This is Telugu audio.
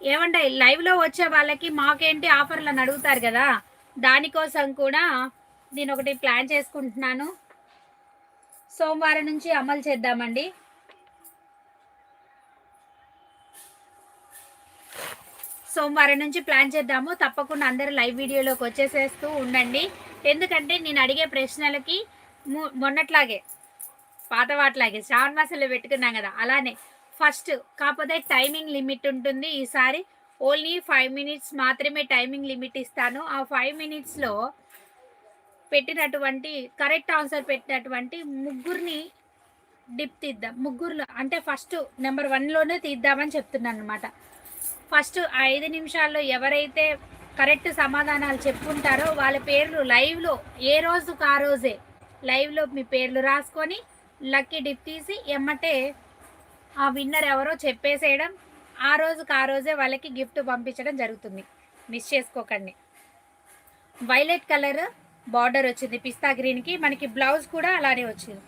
ఏమంటే లైవ్లో వచ్చే వాళ్ళకి మాకేంటి ఆఫర్లు అని అడుగుతారు కదా, దానికోసం కూడా నేను ఒకటి ప్లాన్ చేసుకుంటున్నాను. సోమవారం నుంచి అమలు చేద్దామండి. సోమవారం నుంచి ప్లాన్ చేద్దాము. తప్పకుండా అందరూ లైవ్ వీడియోలోకి వచ్చేసేస్తూ ఉండండి. ఎందుకంటే నేను అడిగే ప్రశ్నలకి మొన్నట్లాగే పాత వాటిలాగే శ్రావణ మాసంలో పెట్టుకున్నాం కదా, అలానే ఫస్ట్ కాకపోతే టైమింగ్ లిమిట్ ఉంటుంది. ఈసారి ఓన్లీ 5 మినిట్స్ మాత్రమే టైమింగ్ లిమిట్ ఇస్తాను. ఆ 5 మినిట్స్లో పెట్టినటువంటి కరెక్ట్ ఆన్సర్ పెట్టినటువంటి ముగ్గురిని డిప్ తీద్దాం. ముగ్గురులో అంటే ఫస్ట్ నెంబర్ 1లోనే తీద్దామని చెప్తున్నాను అనమాట. ఫస్ట్ 5 నిమిషాల్లో ఎవరైతే కరెక్ట్ సమాధానాలు చెప్పుకుంటారో వాళ్ళ పేర్లు లైవ్లో ఏ రోజుకు ఆ రోజే లైవ్లో మీ పేర్లు రాసుకొని లక్కీ డిప్ తీసి ఎమ్మటే ఆ విన్నర్ ఎవరో చెప్పేసేయడం, ఆ రోజుకు ఆ రోజే వాళ్ళకి గిఫ్ట్ పంపించడం జరుగుతుంది. మిస్ చేసుకోకండి. వైలెట్ కలర్ బార్డర్ వచ్చింది పిస్తా గ్రీన్కి, మనకి బ్లౌజ్ కూడా అలానే వచ్చింది.